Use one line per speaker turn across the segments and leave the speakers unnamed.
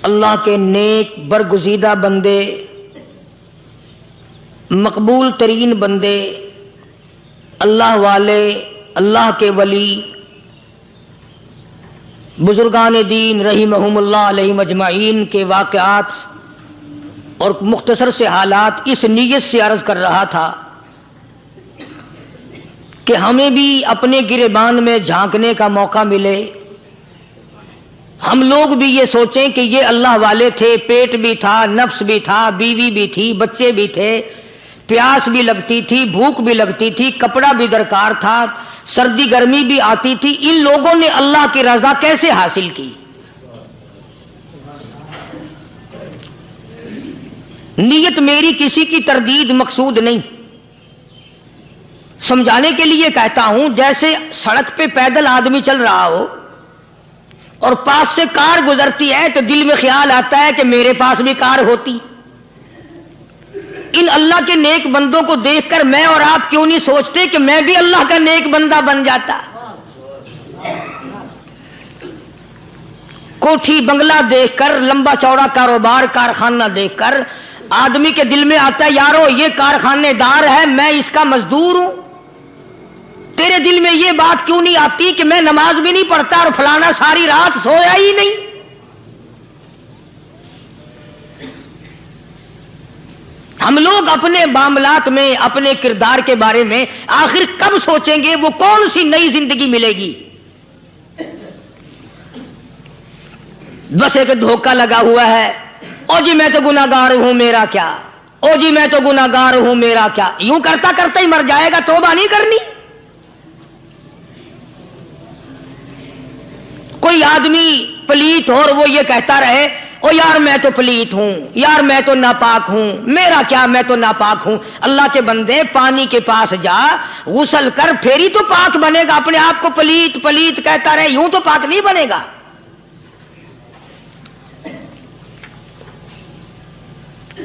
اللہ کے نیک برگزیدہ بندے، مقبول ترین بندے، اللہ والے، اللہ کے ولی، بزرگان دین رحمہم اللہ علیہم اجمعین کے واقعات اور مختصر سے حالات اس نیت سے عرض کر رہا تھا کہ ہمیں بھی اپنے گریبان میں جھانکنے کا موقع ملے، ہم لوگ بھی یہ سوچیں کہ یہ اللہ والے تھے، پیٹ بھی تھا، نفس بھی تھا، بیوی بھی تھی، بچے بھی تھے، پیاس بھی لگتی تھی، بھوک بھی لگتی تھی، کپڑا بھی درکار تھا، سردی گرمی بھی آتی تھی، ان لوگوں نے اللہ کی رضا کیسے حاصل کی؟ نیت میری کسی کی تردید مقصود نہیں، سمجھانے کے لیے کہتا ہوں جیسے سڑک پہ پیدل آدمی چل رہا ہو اور پاس سے کار گزرتی ہے تو دل میں خیال آتا ہے کہ میرے پاس بھی کار ہوتی۔ ان اللہ کے نیک بندوں کو دیکھ کر میں اور آپ کیوں نہیں سوچتے کہ میں بھی اللہ کا نیک بندہ بن جاتا؟ کوٹھی بنگلہ دیکھ کر، لمبا چوڑا کاروبار کارخانہ دیکھ کر آدمی کے دل میں آتا ہے یارو یہ کارخانے دار ہے، میں اس کا مزدور ہوں۔ تیرے دل میں یہ بات کیوں نہیں آتی کہ میں نماز بھی نہیں پڑھتا اور فلانا ساری رات سویا ہی نہیں؟ ہم لوگ اپنے معاملات میں، اپنے کردار کے بارے میں آخر کب سوچیں گے وہ کون سی نئی زندگی ملے گی؟ بس ایک دھوکہ لگا ہوا ہے، او جی میں تو گناہگار ہوں میرا کیا، او جی میں تو گناہگار ہوں میرا کیا، یوں کرتا کرتا ہی مر جائے گا، توبہ نہیں کرنی۔ کوئی آدمی پلیت ہو اور وہ یہ کہتا رہے او یار میں تو پلیت ہوں، یار میں تو ناپاک ہوں، میرا کیا میں تو ناپاک ہوں۔ اللہ کے بندے پانی کے پاس جا، غسل کر، پھر ہی تو پاک بنے گا۔ اپنے آپ کو پلیت پلیت کہتا رہے یوں تو پاک نہیں بنے گا۔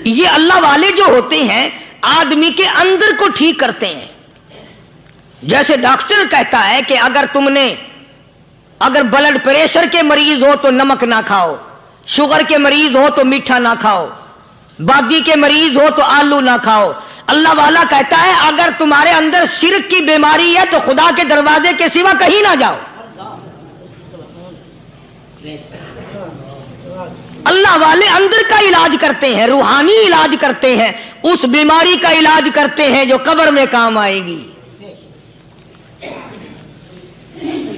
یہ اللہ والے جو ہوتے ہیں آدمی کے اندر کو ٹھیک کرتے ہیں۔ جیسے ڈاکٹر کہتا ہے کہ اگر بلڈ پریشر کے مریض ہو تو نمک نہ کھاؤ، شوگر کے مریض ہو تو میٹھا نہ کھاؤ، بادی کے مریض ہو تو آلو نہ کھاؤ۔ اللہ والا کہتا ہے اگر تمہارے اندر شرک کی بیماری ہے تو خدا کے دروازے کے سوا کہیں نہ جاؤ۔ اللہ والے اندر کا علاج کرتے ہیں، روحانی علاج کرتے ہیں، اس بیماری کا علاج کرتے ہیں جو قبر میں کام آئے گی۔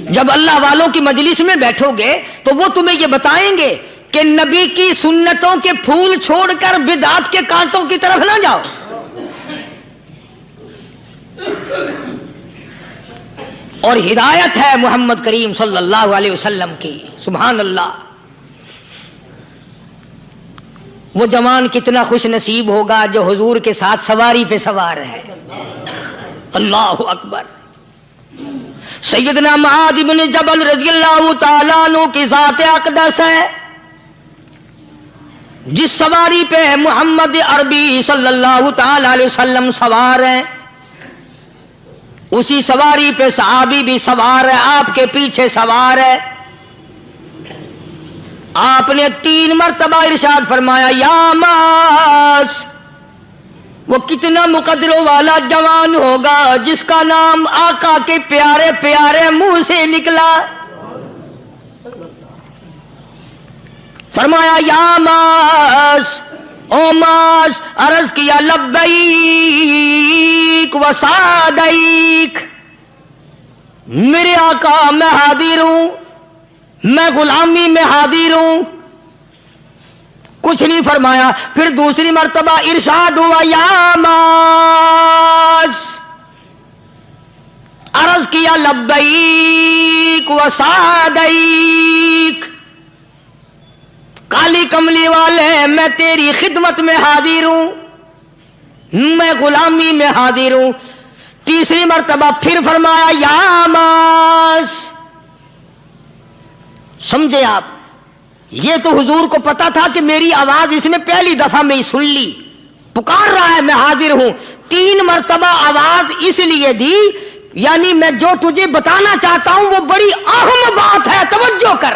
جب اللہ والوں کی مجلس میں بیٹھو گے تو وہ تمہیں یہ بتائیں گے کہ نبی کی سنتوں کے پھول چھوڑ کر بدعت کے کانٹوں کی طرف نہ جاؤ۔ اور ہدایت ہے محمد کریم صلی اللہ علیہ وسلم کی، سبحان اللہ۔ وہ جوان کتنا خوش نصیب ہوگا جو حضور کے ساتھ سواری پہ سوار ہے۔ اللہ اکبر۔ سیدنا معاذ بن جبل رضی اللہ تعالیٰ عنہ کی ذات اقدس ہے، جس سواری پہ محمد عربی صلی اللہ تعالی علیہ وسلم سوار ہیں، اسی سواری پہ صحابی بھی سوار ہے، آپ کے پیچھے سوار ہے۔ آپ نے 3 مرتبہ ارشاد فرمایا یا معاذ۔ وہ کتنا مقدروں والا جوان ہوگا جس کا نام آقا کے پیارے پیارے منہ سے نکلا۔ فرمایا یا معاذ، او معاذ، عرض کیا لبیک و سعدیک، میرے آقا میں حاضر ہوں، میں غلامی میں حاضر ہوں۔ کچھ نہیں فرمایا، پھر دوسری مرتبہ ارشاد ہوا یا معاذ، عرض کیا لبیک و سعدیک، کالی کملی والے میں تیری خدمت میں حاضر ہوں، میں غلامی میں حاضر ہوں۔ تیسری مرتبہ پھر فرمایا یا معاذ۔ سمجھے آپ؟ یہ تو حضور کو پتا تھا کہ میری آواز اس نے پہلی دفعہ میں ہی سن لی، پکار رہا ہے میں حاضر ہوں۔ 3 مرتبہ آواز اس لیے دی، یعنی میں جو تجھے بتانا چاہتا ہوں وہ بڑی اہم بات ہے، توجہ کر۔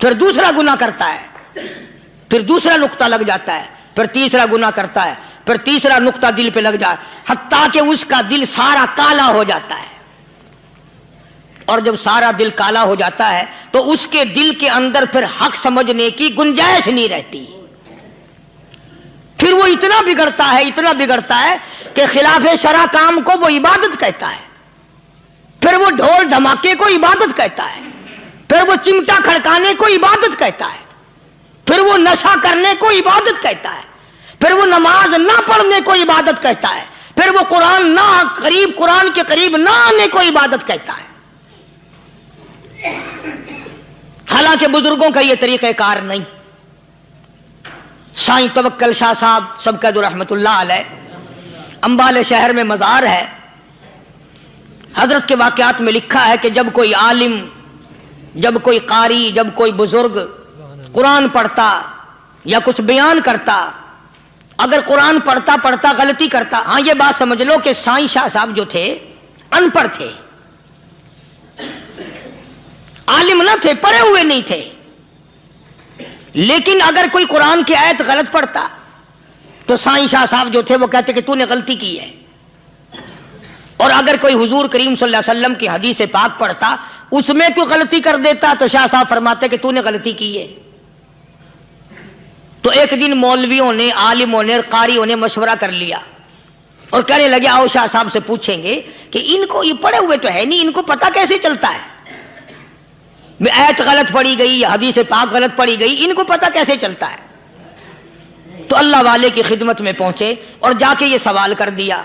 پھر دوسرا گناہ کرتا ہے، پھر دوسرا نقطہ لگ جاتا ہے، پھر تیسرا گناہ کرتا ہے، پھر تیسرا نقطہ دل پہ لگ جائے، حتیٰ کہ اس کا دل سارا کالا ہو جاتا ہے۔ اور جب سارا دل کالا ہو جاتا ہے تو اس کے دل کے اندر پھر حق سمجھنے کی گنجائش نہیں رہتی، پھر وہ اتنا بگڑتا ہے کہ خلاف شرع کام کو وہ عبادت کہتا ہے، پھر وہ ڈھول دھماکے کو عبادت کہتا ہے، پھر وہ چمٹا کھڑکانے کو عبادت کہتا ہے، پھر وہ نشہ کرنے کو عبادت کہتا ہے، پھر وہ نماز نہ پڑھنے کو عبادت کہتا ہے، پھر وہ قرآن کے قریب نہ آنے کو عبادت کہتا ہے۔ حالانکہ بزرگوں کا یہ طریقہ کار نہیں۔ سائیں توکل شاہ صاحب سب کا رحمت اللہ علیہ، امبالے شہر میں مزار ہے، حضرت کے واقعات میں لکھا ہے کہ جب کوئی عالم، جب کوئی قاری، جب کوئی بزرگ قرآن پڑھتا یا کچھ بیان کرتا، اگر قرآن پڑھتا غلطی کرتا، ہاں یہ بات سمجھ لو کہ سائیں شاہ صاحب جو تھے ان پڑھ تھے، عالم نہ تھے، پڑھے ہوئے نہیں تھے، لیکن اگر کوئی قرآن کی آیت غلط پڑھتا تو سائیں شاہ صاحب جو تھے وہ کہتے کہ تو نے غلطی کی ہے، اور اگر کوئی حضور کریم صلی اللہ علیہ وسلم کی حدیث پاک پڑھتا اس میں کوئی غلطی کر دیتا تو شاہ صاحب فرماتے کہ تو نے غلطی کی ہے۔ تو ایک دن مولویوں نے، عالموں نے، قاریوں نے مشورہ کر لیا اور کہنے لگے آؤ شاہ صاحب سے پوچھیں گے کہ ان کو، یہ پڑھے ہوئے تو ہے نہیں، ان کو پتہ کیسے چلتا ہے، آیت غلط پڑھی گئی یا حدیث پاک غلط پڑھی گئی، ان کو پتہ کیسے چلتا ہے؟ تو اللہ والے کی خدمت میں پہنچے اور جا کے یہ سوال کر دیا،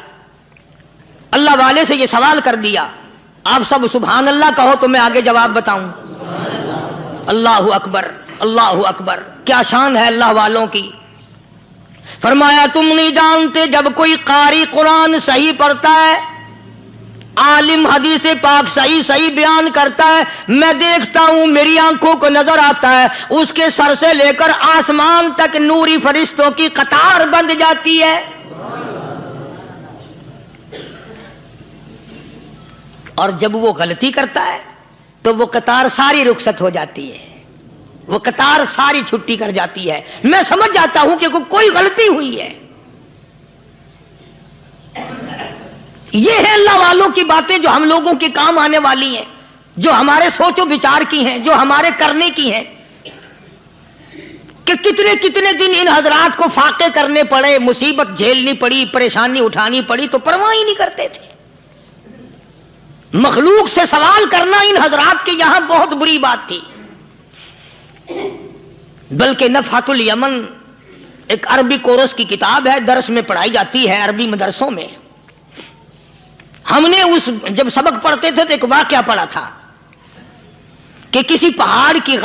اللہ والے سے یہ سوال کر دیا۔ آپ سب سبحان اللہ کہو تو میں آگے جواب بتاؤں۔ اللہ اکبر، اللہ اکبر، کیا شان ہے اللہ والوں کی۔ فرمایا تم نہیں جانتے جب کوئی قاری قرآن صحیح پڑھتا ہے، عالم حدیث پاک صحیح بیان کرتا ہے، میں دیکھتا ہوں، میری آنکھوں کو نظر آتا ہے، اس کے سر سے لے کر آسمان تک نوری فرشتوں کی قطار بند جاتی ہے، اور جب وہ غلطی کرتا ہے تو وہ قطار ساری رخصت ہو جاتی ہے، وہ قطار ساری چھٹی کر جاتی ہے، میں سمجھ جاتا ہوں کہ کوئی غلطی ہوئی ہے۔ یہ ہے اللہ والوں کی باتیں جو ہم لوگوں کے کام آنے والی ہیں، جو ہمارے سوچ و بچار کی ہیں، جو ہمارے کرنے کی ہیں، کہ کتنے دن ان حضرات کو فاقے کرنے پڑے، مصیبت جھیلنی پڑی، پریشانی اٹھانی پڑی، تو پرواہ ہی نہیں کرتے تھے۔ مخلوق سے سوال کرنا ان حضرات کے یہاں بہت بری بات تھی۔ بلکہ نفحۃ الیمن ایک عربی کورس کی کتاب ہے، درس میں پڑھائی جاتی ہے عربی مدرسوں میں۔ ہم نے جب سبق پڑھتے تھے تو ایک واقعہ پڑھا تھا کہ کسی پہاڑ کی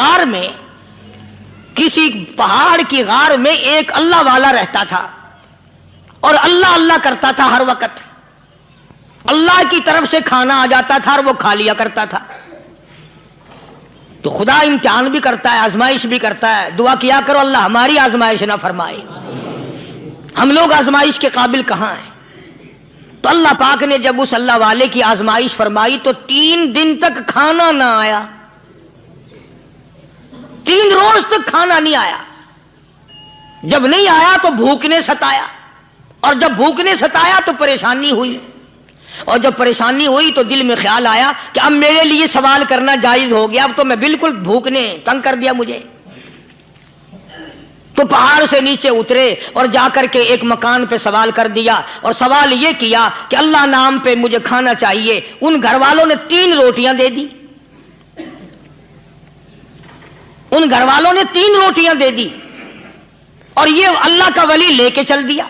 غار میں ایک اللہ والا رہتا تھا اور اللہ اللہ کرتا تھا ہر وقت، اللہ کی طرف سے کھانا آ جاتا تھا اور وہ کھا لیا کرتا تھا۔ تو خدا امتحان بھی کرتا ہے، آزمائش بھی کرتا ہے، دعا کیا کرو اللہ ہماری آزمائش نہ فرمائے، ہم لوگ آزمائش کے قابل کہاں ہیں۔ تو اللہ پاک نے جب اس اللہ والے کی آزمائش فرمائی تو 3 دن تک کھانا نہ آیا، 3 روز تک کھانا نہیں آیا۔ جب نہیں آیا تو بھوک نے ستایا، اور جب بھوک نے ستایا تو پریشانی ہوئی، اور جب پریشانی ہوئی تو دل میں خیال آیا کہ اب میرے لیے سوال کرنا جائز ہو گیا، اب تو میں بالکل بھوک نے تنگ کر دیا مجھے۔ تو پہاڑ سے نیچے اترے اور جا کر کے ایک مکان پہ سوال کر دیا، اور سوال یہ کیا کہ اللہ نام پہ مجھے کھانا چاہیے۔ ان گھر والوں نے 3 روٹیاں دے دی، ان گھر والوں نے 3 روٹیاں دے دی، اور یہ اللہ کا ولی لے کے چل دیا۔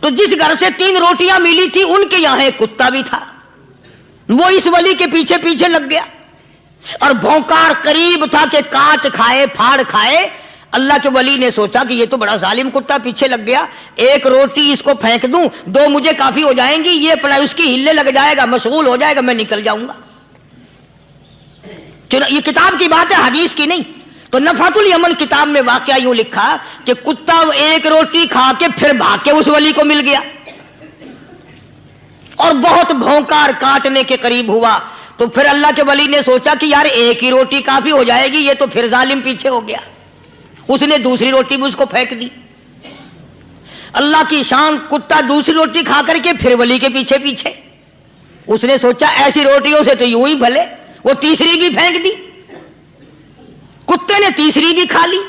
تو جس گھر سے 3 روٹیاں ملی تھی ان کے یہاں ایک کتا بھی تھا، وہ اس ولی کے پیچھے پیچھے لگ گیا اور بھونکار قریب تھا کہ کاٹ کھائے پھاڑ کھائے۔ اللہ کے ولی نے سوچا کہ یہ تو بڑا ظالم کتا پیچھے لگ گیا، 1 روٹی اس کو پھینک دوں، 2 مجھے کافی ہو جائیں گی، یہ پڑا اس کی ہلے لگ جائے گا، مشغول ہو جائے گا، میں نکل جاؤں گا۔ یہ کتاب کی بات ہے، حدیث کی نہیں۔ تو نفحۃ الیمن کتاب میں واقعہ یوں لکھا کہ کتا 1 روٹی کھا کے پھر بھاگ کے اس ولی کو مل گیا اور بہت بھونکار کاٹنے کے قریب ہوا۔ تو پھر اللہ کے ولی نے سوچا کہ یار ایک ہی روٹی کافی ہو جائے گی، یہ تو پھر ظالم پیچھے ہو گیا، اس نے دوسری روٹی بھی اس کو پھینک دی۔ اللہ کی شان، کتا دوسری روٹی کھا کر کے پھر ولی کے پیچھے پیچھے، اس نے سوچا ایسی روٹیوں سے تو یوں ہی بھلے، وہ تیسری بھی پھینک دی، کتے نے تیسری بھی کھا لی،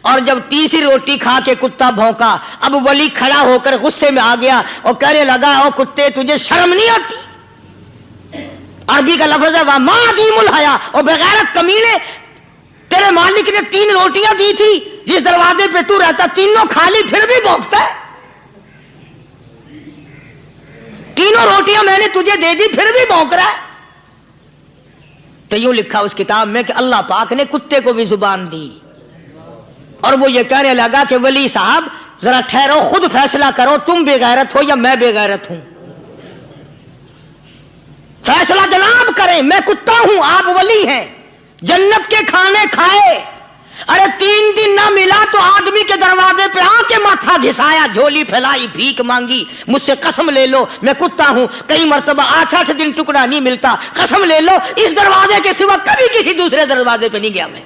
اور جب تیسری روٹی کھا کے کتا بھونکا، اب ولی کھڑا ہو کر غصے میں آ گیا اور کہنے لگا او کتے تجھے شرم نہیں آتی؟ عربی کا لفظ ہے وَمَا عَدِيمُ الْحَيَا، اور بغیرت کمینے، تیرے مالک نے 3 روٹیاں دی تھی، جس دروازے پہ تو رہتا تینوں کھا لی پھر بھی بھونکتا ہے، تینوں روٹیاں میں نے تجھے دے دی پھر بھی بھونک رہا ہے۔ تو یوں لکھا اس کتاب میں کہ اللہ پاک نے کتے کو بھی زبان دی، اور وہ یہ کہنے لگا کہ ولی صاحب ذرا ٹھہرو، خود فیصلہ کرو، تم بے غیرت ہو یا میں بے غیرت ہوں، فیصلہ جناب کریں، میں کتا ہوں آپ ولی ہیں، جنت کے کھانے کھائے، ارے 3 دن نہ ملا تو آدمی کے دروازے پہ آ کے ماتھا گھسایا، جھولی پھیلائی، بھیک مانگی، مجھ سے قسم لے لو میں کتا ہوں، کئی مرتبہ 8 دن ٹکڑا نہیں ملتا، قسم لے لو اس دروازے کے سوا کبھی کسی دوسرے دروازے پہ نہیں گیا میں۔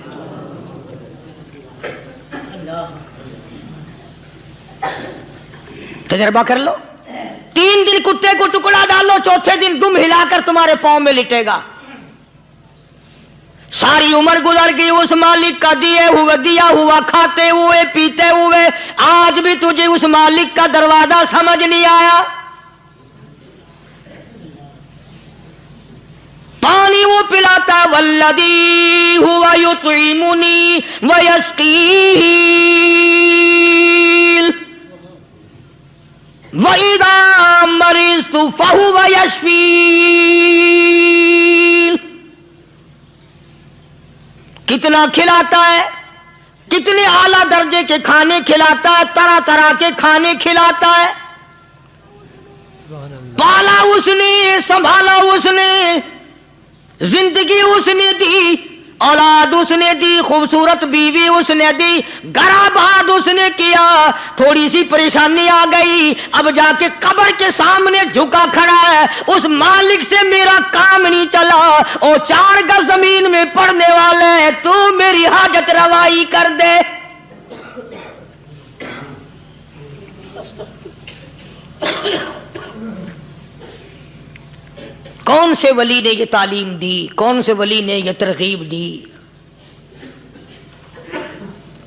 تجربہ کر لو، 3 دن کتے کو ٹکڑا ڈالو، چوتھے دن دم ہلا کر تمہارے پاؤں میں لٹے گا۔ ساری عمر گزر گئی اس مالک کا دیا ہوا کھاتے ہوئے پیتے ہوئے، آج بھی تجھے اس مالک کا دروازہ سمجھ نہیں آیا۔ پانی وہ پلاتا والذی ہوا یطعمنی ویسقین وَإِذَا مَرِضْتُ فَهُوَ يَشْفِينِ، کتنا کھلاتا ہے، کتنے اعلیٰ درجے کے کھانے کھلاتا ہے، طرح طرح کے کھانے کھلاتا ہے، پالا اس نے، سنبھالا اس نے، زندگی اس نے دی، اولاد اس نے دی، خوبصورت بیوی اس نے دی، گھر آباد اس نے کیا، تھوڑی سی پریشانی آ گئی، اب جا کے قبر کے سامنے جھکا کھڑا ہے، اس مالک سے میرا کام نہیں چلا، او 4 گز زمین میں پڑنے والے، تو میری حاجت روائی کر دے۔ کون سے ولی نے یہ تعلیم دی، کون سے ولی نے یہ ترغیب دی؟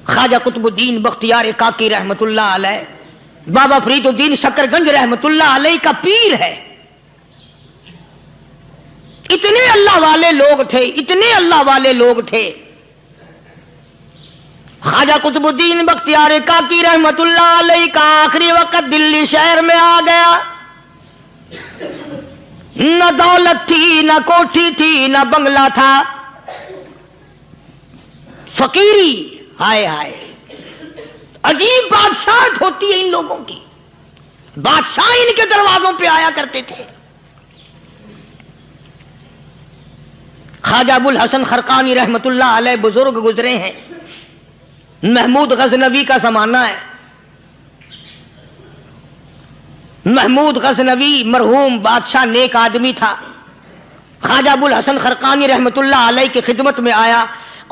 خواجہ قطب الدین بختیار کاکی رحمت اللہ علیہ، بابا فرید الدین شکر گنج رحمت اللہ علیہ کا پیر ہے۔ اتنے اللہ والے لوگ تھے، اتنے اللہ والے لوگ تھے۔ خواجہ قطب الدین بختیار کاکی رحمت اللہ علیہ کا آخری وقت دلی شہر میں آ گیا، نہ دولت تھی، نہ کوٹھی تھی، نہ بنگلہ تھا، فقیری، ہائے ہائے، عجیب بادشاہت ہوتی ہے ان لوگوں کی، بادشاہ ان کے دروازوں پہ آیا کرتے تھے۔ خواجہ ابو الحسن خرقانی رحمت اللہ علیہ بزرگ گزرے ہیں، محمود غزنوی کا زمانہ ہے۔ محمود غزنوی مرحوم بادشاہ نیک آدمی تھا، خواجہ ابو الحسن خرقانی رحمت اللہ علیہ کی خدمت میں آیا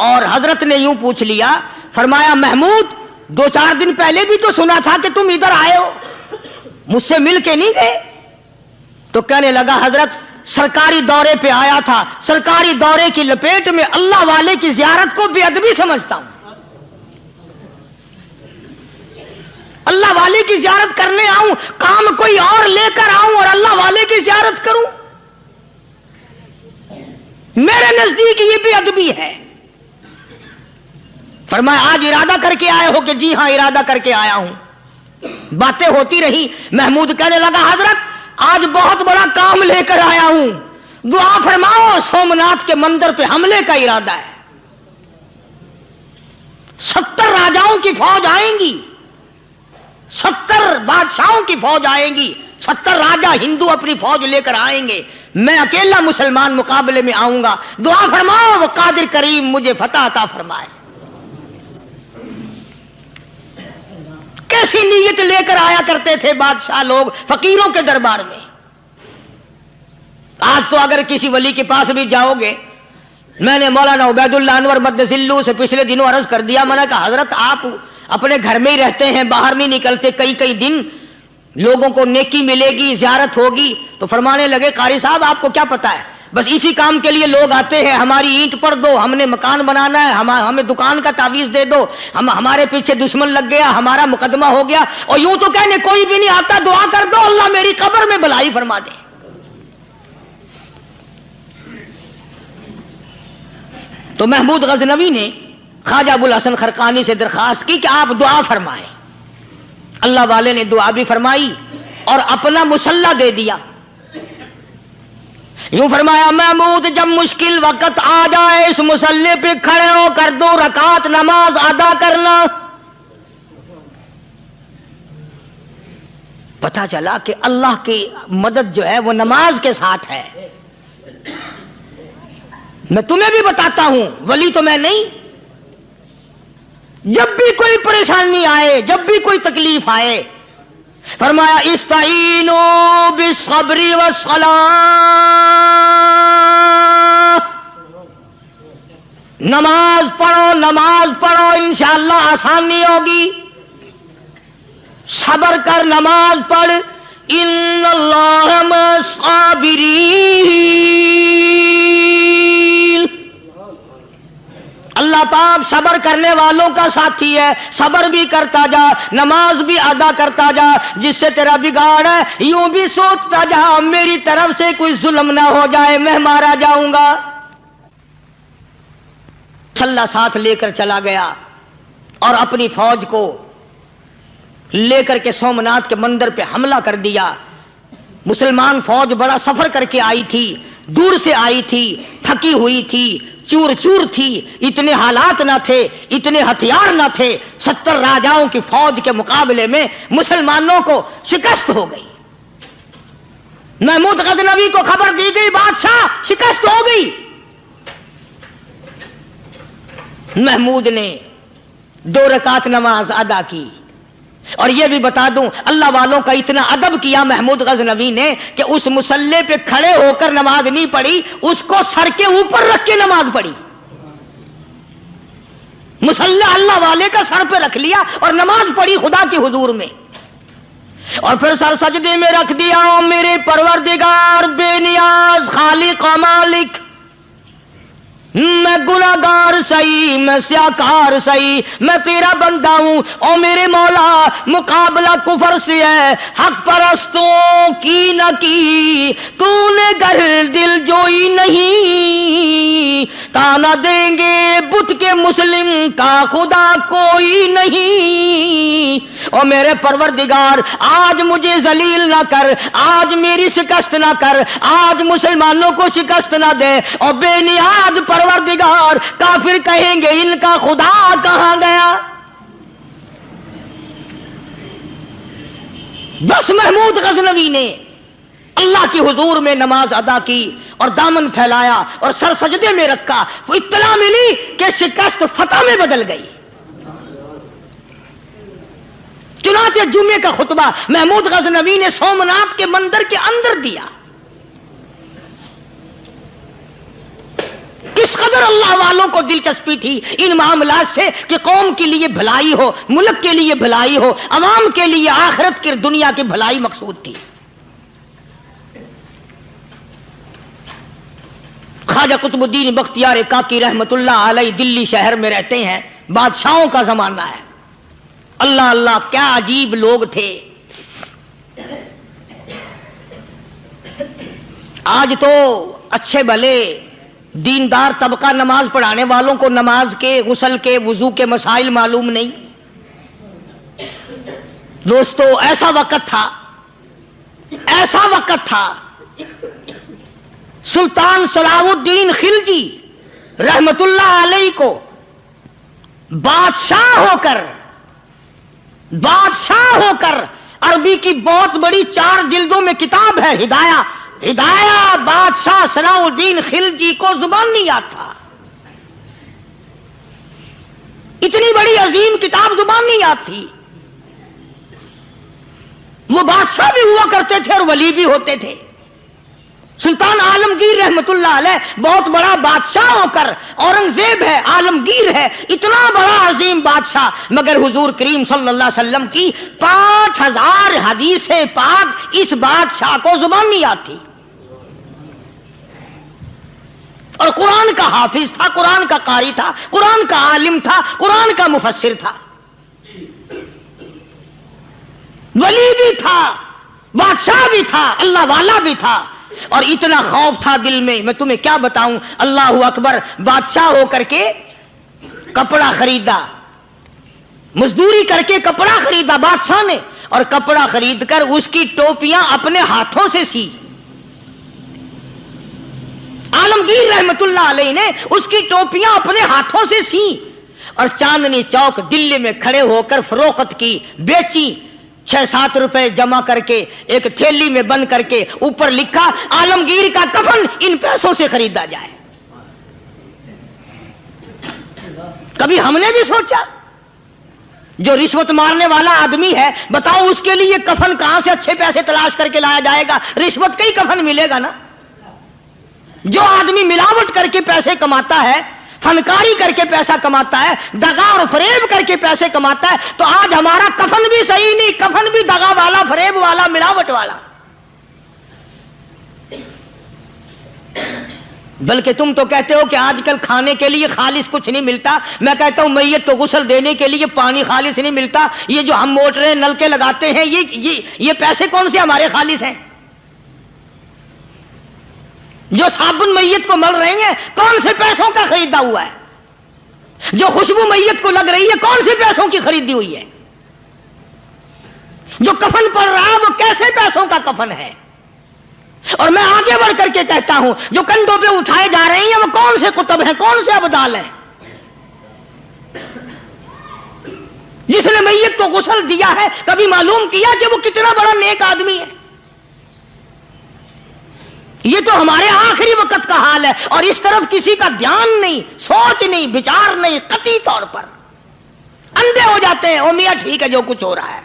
اور حضرت نے یوں پوچھ لیا، فرمایا محمود 2-4 دن پہلے بھی تو سنا تھا کہ تم ادھر آئے ہو، مجھ سے مل کے نہیں گئے؟ تو کہنے لگا حضرت سرکاری دورے پہ آیا تھا، سرکاری دورے کی لپیٹ میں اللہ والے کی زیارت کو بے ادبی سمجھتا ہوں، اللہ والے کی زیارت کرنے آؤں، کام کوئی اور لے کر آؤں اور اللہ والے کی زیارت کروں؟ میرے نزدیک یہ بے ادبی ہے۔ فرمایا آج ارادہ کر کے آئے ہو؟ کہ جی ہاں ارادہ کر کے آیا ہوں۔ باتیں ہوتی رہی، محمود کہنے لگا حضرت آج بہت بڑا کام لے کر آیا ہوں، دعا فرماؤ، سومناتھ کے مندر پہ حملے کا ارادہ ہے، 70 راجاؤں کی فوج آئیں گی، 70 بادشاہوں کی فوج آئیں گی، 70 راجا ہندو اپنی فوج لے کر آئیں گے، میں اکیلا مسلمان مقابلے میں آؤں گا، دعا فرماؤ وہ قادر کریم مجھے فتح عطا فرمائے۔ کیسی نیت لے کر آیا کرتے تھے بادشاہ لوگ فقیروں کے دربار میں۔ آج تو اگر کسی ولی کے پاس بھی جاؤ گے، میں نے مولانا عبیداللہ انور مدثلو سے پچھلے دنوں عرض کر دیا، میں نے کہا حضرت آپ اپنے گھر میں ہی رہتے ہیں، باہر نہیں نکلتے، کئی دن لوگوں کو نیکی ملے گی، زیارت ہوگی، تو فرمانے لگے قاری صاحب آپ کو کیا پتا ہے، بس اسی کام کے لیے لوگ آتے ہیں، ہماری اینٹ پڑ دو، ہم نے مکان بنانا ہے، ہمیں دکان کا تعویذ دے دو، ہمارے پیچھے دشمن لگ گیا، ہمارا مقدمہ ہو گیا، اور یوں تو کہنے کوئی بھی نہیں آتا، دعا کر دو اللہ میری قبر میں بھلائی فرما دے۔ تو محمود غزنوی نے خواجہ ابوالحسن خرقانی سے درخواست کی کہ آپ دعا فرمائیں۔ اللہ والے نے دعا بھی فرمائی اور اپنا مصلی دے دیا۔ یوں فرمایا محمود جب مشکل وقت آ جائے اس مصلی پہ کھڑے ہو کر 2 رکعت نماز ادا کرنا۔ پتہ چلا کہ اللہ کی مدد جو ہے وہ نماز کے ساتھ ہے۔ میں تمہیں بھی بتاتا ہوں، ولی تو میں نہیں، جب بھی کوئی پریشانی آئے، جب بھی کوئی تکلیف آئے، فرمایا استعینوا بالصبر والصلاۃ، نماز پڑھو انشاءاللہ آسانی ہوگی، صبر کر، نماز پڑھ، ان اللہ مع الصابرین، اللہ پاک صبر کرنے والوں کا ساتھی ہے، صبر بھی کرتا جا، نماز بھی ادا کرتا جا، جس سے تیرا بگاڑ ہے یوں بھی سوچتا جا میری طرف سے کوئی ظلم نہ ہو جائے، میں مارا جاؤں گا۔ چھلا ساتھ لے کر چلا گیا اور اپنی فوج کو لے کر کے سومناتھ کے مندر پہ حملہ کر دیا۔ مسلمان فوج بڑا سفر کر کے آئی تھی، دور سے آئی تھی، تھکی ہوئی تھی، چور چور تھی، اتنے حالات نہ تھے، اتنے ہتھیار نہ تھے، 70 راجاؤں کی فوج کے مقابلے میں مسلمانوں کو شکست ہو گئی۔ محمود غزنوی کو خبر دی گئی بادشاہ شکست ہو گئی۔ محمود نے 2 رکعت نماز ادا کی، اور یہ بھی بتا دوں اللہ والوں کا اتنا ادب کیا محمود غزنوی نے کہ اس مصلی پہ کھڑے ہو کر نماز نہیں پڑھی، اس کو سر کے اوپر رکھ کے نماز پڑھی۔ مصلی اللہ والے کا سر پہ رکھ لیا اور نماز پڑھی خدا کے حضور میں، اور پھر سر سجدے میں رکھ دیا۔ او میرے پروردگار بے نیاز خالق و مالک، میں گناہگار سہی، میں سیاکار سہی، میں تیرا بندہ ہوں۔ او میرے مولا مقابلہ کفر سے ہے، حق پرستوں کی نہ کی تو نے گر دل جوئی نہیں، تانا دیں گے بت کے مسلم کا خدا کوئی نہیں۔ او میرے پروردگار آج مجھے ذلیل نہ کر، آج میری شکست نہ کر، آج مسلمانوں کو شکست نہ دے۔ اور بے نیاز پروردگار کافر کہیں گے ان کا خدا کہاں گیا؟ بس محمود غزنوی نے اللہ کے حضور میں نماز ادا کی اور دامن پھیلایا اور سر سجدے میں رکھا، وہ اطلاع ملی کہ شکست فتح میں بدل گئی۔ چنانچہ جمعے کا خطبہ محمود غزنوی نے سومناتھ کے مندر کے اندر دیا۔ اس قدر اللہ والوں کو دلچسپی تھی ان معاملات سے کہ قوم کے لیے بھلائی ہو، ملک کے لیے بھلائی ہو، عوام کے لیے آخرت کی دنیا کی بھلائی مقصود تھی۔ خواجہ قطب الدین بختیار کاکی رحمت اللہ علیہ دلی شہر میں رہتے ہیں، بادشاہوں کا زمانہ ہے۔ اللہ اللہ کیا عجیب لوگ تھے۔ آج تو اچھے بھلے دیندار طبقہ نماز پڑھانے والوں کو نماز کے، غسل کے، وضو کے مسائل معلوم نہیں۔ دوستو ایسا وقت تھا سلطان صلاح الدین خلجی رحمت اللہ علیہ کو بادشاہ ہو کر عربی کی بہت بڑی 4 جلدوں میں کتاب ہے ہدایہ، بادشاہ صلاح الدین خلجی کو زبان نہیں آتا، اتنی بڑی عظیم کتاب زبان نہیں آتی۔ وہ بادشاہ بھی ہوا کرتے تھے اور ولی بھی ہوتے تھے۔ سلطان عالمگیر رحمت اللہ علیہ بہت بڑا بادشاہ ہو کر، اورنگزیب ہے، عالمگیر ہے، اتنا بڑا عظیم بادشاہ، مگر حضور کریم صلی اللہ علیہ وسلم کی 5000 حدیث پاک اس بادشاہ کو زبان نہیں آتی، اور قرآن کا حافظ تھا، قرآن کا قاری تھا، قرآن کا عالم تھا، قرآن کا مفسر تھا، ولی بھی تھا، بادشاہ بھی تھا، اللہ والا بھی تھا، اور اتنا خوف تھا دل میں تمہیں کیا بتاؤں۔ اللہ اکبر، بادشاہ ہو کر کے کپڑا خریدا، مزدوری کر کے کپڑا خریدا بادشاہ نے، اور کپڑا خرید کر اس کی ٹوپیاں اپنے ہاتھوں سے سی۔ عالمگیر رحمت اللہ علیہ نے اس کی ٹوپیاں اپنے ہاتھوں سے سی، اور چاندنی چوک دلی میں کھڑے ہو کر فروخت کی، بیچی، 6-7 روپے جمع کر کے ایک تھیلی میں بند کر کے اوپر لکھا عالمگیر کا کفن ان پیسوں سے خریدا جائے۔ کبھی ہم نے بھی سوچا جو رشوت مارنے والا آدمی ہے، بتاؤ اس کے لیے کفن کہاں سے اچھے پیسے تلاش کر کے لایا جائے گا؟ رشوت کا ہی کفن ملے گا نا۔ جو آدمی ملاوٹ کر کے پیسے کماتا ہے، فنکاری کر کے پیسہ کماتا ہے، دغا اور فریب کر کے پیسے کماتا ہے، تو آج ہمارا کفن بھی صحیح نہیں، کفن بھی دغا والا، فریب والا، ملاوٹ والا۔ بلکہ تم تو کہتے ہو کہ آج کل کھانے کے لیے خالص کچھ نہیں ملتا، میں کہتا ہوں میت کو غسل دینے کے لیے پانی خالص نہیں ملتا، یہ جو ہم موٹریں نلکے لگاتے ہیں یہ پیسے کون سے ہمارے خالص ہیں؟ جو صابن میت کو مل رہی ہیں کون سے پیسوں کا خریدا ہوا ہے؟ جو خوشبو میت کو لگ رہی ہے کون سے پیسوں کی خریدی ہوئی ہے؟ جو کفن پڑ رہا ہے وہ کیسے پیسوں کا کفن ہے؟ اور میں آگے بڑھ کر کے کہتا ہوں جو کندھوں پہ اٹھائے جا رہے ہیں وہ کون سے کتب ہیں، کون سے ابدال ہیں؟ جس نے میت کو غسل دیا ہے کبھی معلوم کیا کہ وہ کتنا بڑا نیک آدمی ہے؟ یہ تو ہمارے آخری وقت کا حال ہے، اور اس طرف کسی کا دھیان نہیں، سوچ نہیں، بچار نہیں، قطعی طور پر اندھے ہو جاتے ہیں۔ او میاں ٹھیک ہے جو کچھ ہو رہا ہے۔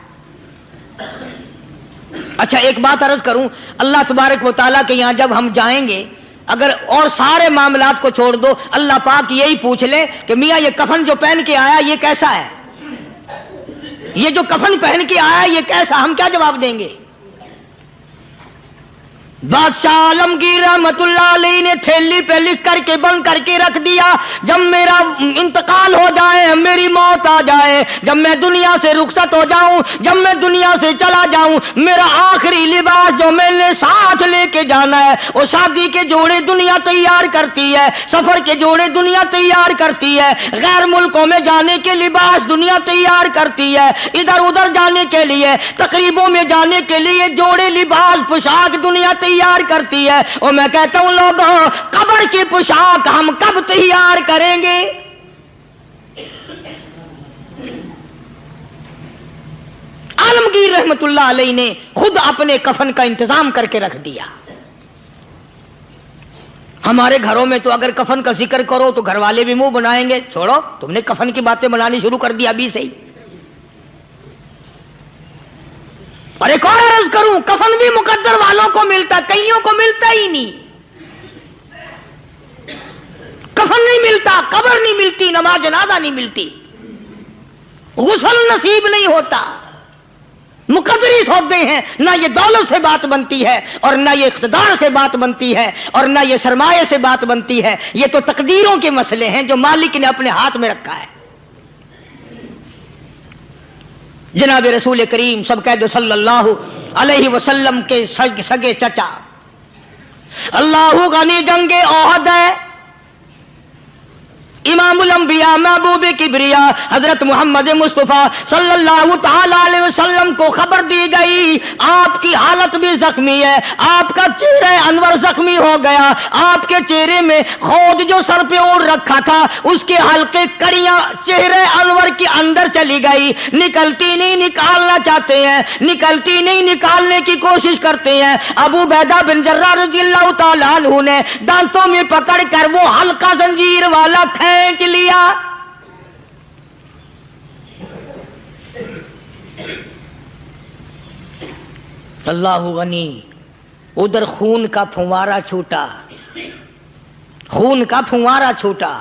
اچھا ایک بات عرض کروں، اللہ تبارک و تعالیٰ کے یہاں جب ہم جائیں گے، اگر اور سارے معاملات کو چھوڑ دو، اللہ پاک یہی پوچھ لے کہ میاں یہ کفن جو پہن کے آیا یہ کیسا ہے؟ یہ جو کفن پہن کے آیا یہ کیسا؟ ہم کیا جواب دیں گے؟ بادشاہ عالمگیر رحمت اللہ علیہ نے تھیلی پہ لکھ کر کے بند کر کے رکھ دیا، جب میرا انتقال ہو جائے، میری موت آ جائے، جب میں دنیا سے رخصت ہو جاؤں، جب میں دنیا سے چلا جاؤں، میرا آخری لباس جو میں نے ساتھ لے کے جانا ہے، وہ شادی کے جوڑے دنیا تیار کرتی ہے، سفر کے جوڑے دنیا تیار کرتی ہے، غیر ملکوں میں جانے کے لباس دنیا تیار کرتی ہے، ادھر ادھر جانے کے لیے، تقریبوں میں جانے کے لیے جوڑے لباس پوشاک دنیا تیار کرتی ہے۔ اور میں کہتا ہوں لوگوں، قبر کی پوشاک ہم کب تیار کریں گے؟ عالمگیر رحمت اللہ علیہ نے خود اپنے کفن کا انتظام کر کے رکھ دیا۔ ہمارے گھروں میں تو اگر کفن کا ذکر کرو تو گھر والے بھی منہ بنائیں گے، چھوڑو تم نے کفن کی باتیں بنانی شروع کر دی ابھی سے ہی۔ اور ایک اور عرض کروں، کفن بھی مقدر والوں کو ملتا، کئیوں کو ملتا ہی نہیں۔ کفن نہیں ملتا، قبر نہیں ملتی، نماز جنازہ نہیں ملتی، غسل نصیب نہیں ہوتا، مقدری سودے ہیں، نہ یہ دولت سے بات بنتی ہے، اور نہ یہ اقتدار سے بات بنتی ہے، اور نہ یہ سرمایہ سے بات بنتی ہے، یہ تو تقدیروں کے مسئلے ہیں جو مالک نے اپنے ہاتھ میں رکھا ہے۔ جناب رسول کریم سب کہہ دو صلی اللہ علیہ وسلم کے سگے چچا، اللہ غنی جنگ احد ہے، امام الانبیاء محبوب کبریا حضرت محمد مصطفیٰ صلی اللہ تعالی علیہ وسلم کو خبر دی گئی آپ کی حالت بھی زخمی ہے، آپ کا چہرہ انور زخمی ہو گیا، آپ کے چہرے میں خود جو سر پہ اوڑھ رکھا تھا اس کے حلقے کڑیاں چہرے انور کے اندر چلی گئی، نکلتی نہیں، نکالنا چاہتے ہیں، نکلتی نہیں، نکالنے کی کوشش کرتے ہیں۔ ابو عبیدہ بن جراح رضی اللہ تعالیٰ عنہ نے دانتوں میں پکڑ کر وہ حلقہ زنجیر والا کھینچ لیا۔ اللہ غنی ادھر خون کا پھوارا چھوٹا، خون کا پھوارا چھوٹا.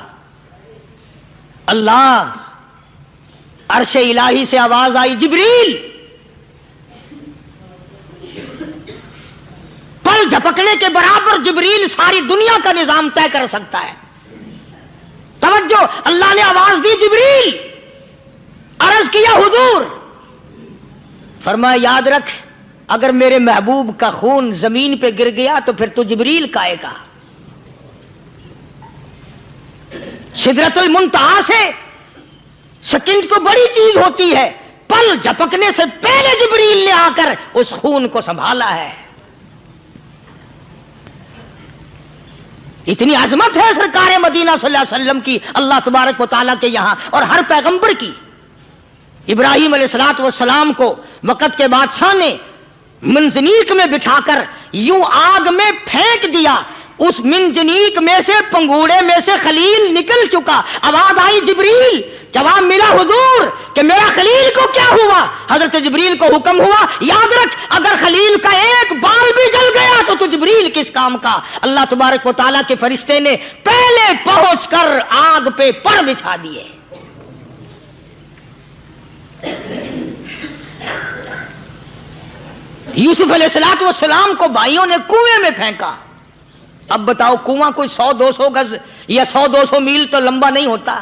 اللہ، عرش الہی سے آواز آئی، جبریل. پل جھپکنے کے برابر جبریل ساری دنیا کا نظام طے کر سکتا ہے. توجہ، اللہ نے آواز دی، جبریل. عرض کیا حضور. فرمایا یاد رکھ، اگر میرے محبوب کا خون زمین پہ گر گیا تو پھر تو جبریل کا آئے گا. سدرۃ المنتہا سے سیکنڈ تو بڑی چیز ہوتی ہے، پل جھپکنے سے پہلے جبریل نے آ کر اس خون کو سنبھالا ہے. اتنی عظمت ہے سرکار مدینہ صلی اللہ علیہ وسلم کی اللہ تبارک و تعالیٰ کے یہاں اور ہر پیغمبر کی. ابراہیم علیہ الصلوۃ والسلام کو وقت کے بادشاہ نے منجنیق میں بٹھا کر یوں آگ میں پھینک دیا، اس منجنیق میں سے، پنگوڑے میں سے خلیل نکل چکا. آواز آئی جبریل. جواب ملا حضور کہ میرا خلیل کو کیا ہوا؟ حضرت جبریل کو حکم ہوا، یاد رکھ اگر خلیل کا ایک بال بھی جل گیا تو جبریل کس کام کا؟ اللہ تبارک و تعالیٰ کے فرشتے نے پہلے پہنچ کر آگ پہ پر بچھا دیے. یوسف علیہ الصلوۃ والسلام کو بھائیوں نے کنویں میں پھینکا. اب بتاؤ، کنواں کوئی 100-200 گز یا 100-200 میل تو لمبا نہیں ہوتا.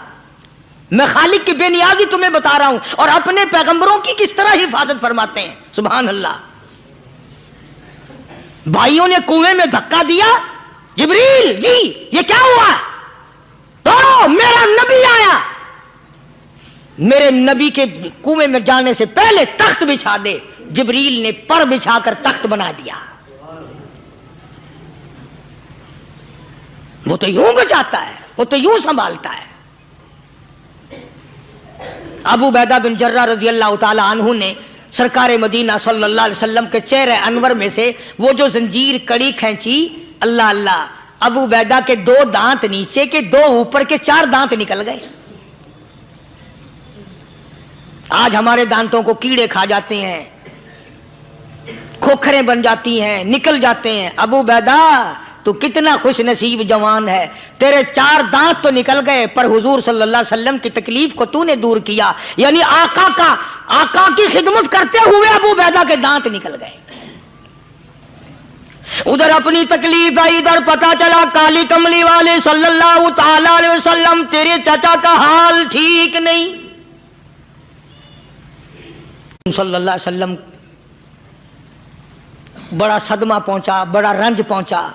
میں خالق کی بے نیازی تمہیں بتا رہا ہوں اور اپنے پیغمبروں کی کس طرح حفاظت فرماتے ہیں. سبحان اللہ. بھائیوں نے کنویں میں دھکا دیا، جبریل جی یہ کیا ہوا؟ تو میرا نبی آیا. میرے نبی کے کنویں میں جانے سے پہلے تخت بچھا دے. جبریل نے پر بچھا کر تخت بنا دیا. وہ تو یوں بچاتا ہے، وہ تو یوں سنبھالتا ہے. ابو عبیدہ بن جرہ رضی اللہ تعالی عنہ نے سرکار مدینہ صلی اللہ علیہ وسلم کے چہرے انور میں سے وہ جو زنجیر کڑی کھینچی، اللہ اللہ، ابو عبیدہ کے 2 دانت نیچے کے، 2 اوپر کے، 4 دانت نکل گئے. آج ہمارے دانتوں کو کیڑے کھا جاتے ہیں، کھوکھریں بن جاتی ہیں، نکل جاتے ہیں. ابو عبیدہ تو کتنا خوش نصیب جوان ہے، تیرے 4 دانت تو نکل گئے پر حضور صلی اللہ علیہ وسلم کی تکلیف کو تو نے دور کیا. یعنی آقا کی خدمت کرتے ہوئے ابو عبیدہ کے دانت نکل گئے. ادھر اپنی تکلیف ہے، ادھر پتا چلا کالی کملی والے صلی اللہ تعالی علیہ وسلم تیرے چچا کا حال ٹھیک نہیں. صلی اللہ علیہ وسلم بڑا صدمہ پہنچا، بڑا رنج پہنچا.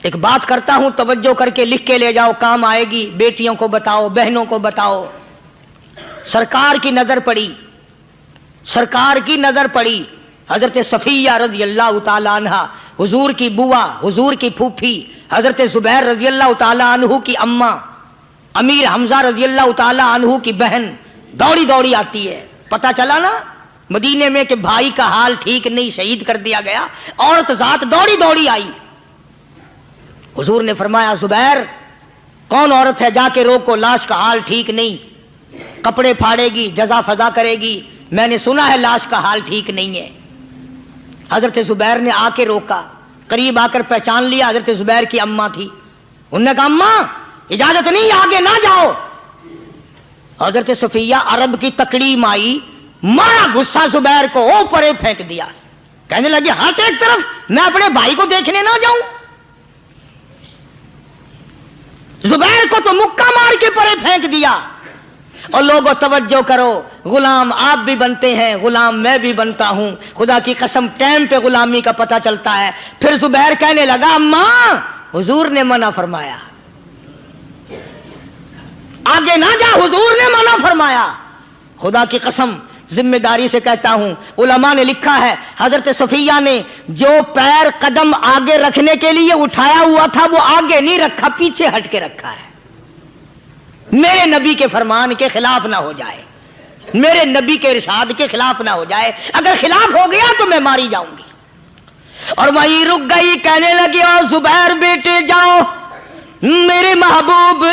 ایک بات کرتا ہوں، توجہ کر کے لکھ کے لے جاؤ، کام آئے گی. بیٹیوں کو بتاؤ، بہنوں کو بتاؤ. سرکار کی نظر پڑی، سرکار کی نظر پڑی حضرت صفیہ رضی اللہ تعالی عنہ، حضور کی بوا، حضور کی پھوپھی، حضرت زبیر رضی اللہ تعالی عنہ کی اماں، امیر حمزہ رضی اللہ تعالی عنہ کی بہن دوڑی دوڑی آتی ہے. پتا چلا نا مدینے میں کہ بھائی کا حال ٹھیک نہیں، شہید کر دیا گیا. عورت ذات دوڑی دوڑی آئی. حضور نے فرمایا زبیر کون عورت ہے، جا کے روکو، لاش کا حال ٹھیک نہیں، کپڑے پھاڑے گی، جزا فضا کرے گی، میں نے سنا ہے لاش کا حال ٹھیک نہیں ہے. حضرت زبیر نے آ کے روکا، قریب آ کر پہچان لیا حضرت زبیر کی اماں تھی. انہوں نے کہا اماں اجازت نہیں، آگے نہ جاؤ. حضرت صفیہ عرب کی تکڑیم آئی، مارا غصہ زبیر کو، اوپر پھینک دیا. کہنے لگی ہٹ ایک طرف، میں اپنے بھائی کو دیکھنے نہ جاؤں. زبیر کو تو مکہ مار کے پرے پھینک دیا. اور لوگوں توجہ کرو، غلام آپ بھی بنتے ہیں، غلام میں بھی بنتا ہوں. خدا کی قسم ٹائم پہ غلامی کا پتہ چلتا ہے. پھر زبیر کہنے لگا اماں حضور نے منع فرمایا، آگے نہ جا، حضور نے منع فرمایا. خدا کی قسم ذمہ داری سے کہتا ہوں، علماء نے لکھا ہے حضرت صفیہ نے جو پیر قدم آگے رکھنے کے لیے اٹھایا ہوا تھا وہ آگے نہیں رکھا، پیچھے ہٹ کے رکھا ہے. میرے نبی کے فرمان کے خلاف نہ ہو جائے، میرے نبی کے ارشاد کے خلاف نہ ہو جائے. اگر خلاف ہو گیا تو میں ماری جاؤں گی. اور وہیں رک گئی، کہنے لگی اور زبیر بیٹے جاؤ، میرے محبوب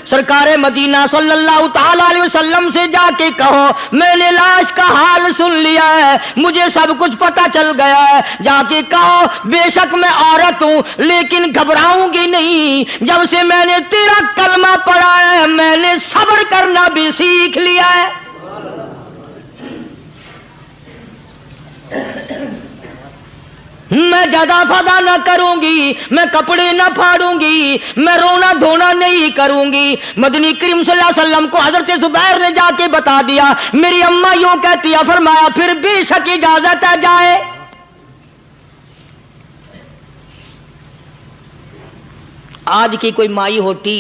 سرکار مدینہ صلی اللہ تعالی علیہ وسلم سے جا کے کہو میں نے لاش کا حال سن لیا ہے، مجھے سب کچھ پتہ چل گیا ہے، جا کے کہو بے شک میں عورت ہوں لیکن گھبراؤں گی نہیں، جب سے میں نے تیرا کلمہ پڑھا ہے میں نے صبر کرنا بھی سیکھ لیا ہے۔ میں جدا فدا نہ کروں گی، میں کپڑے نہ پھاڑوں گی، میں رونا دھونا نہیں کروں گی۔ مدنی کریم صلی اللہ علیہ وسلم کو حضرت زبیر نے جا کے بتا دیا، میری اماں یوں کہتی ہے، فرمایا پھر بے شک اجازت ہے جائے۔ آج کی کوئی مائی ہوتی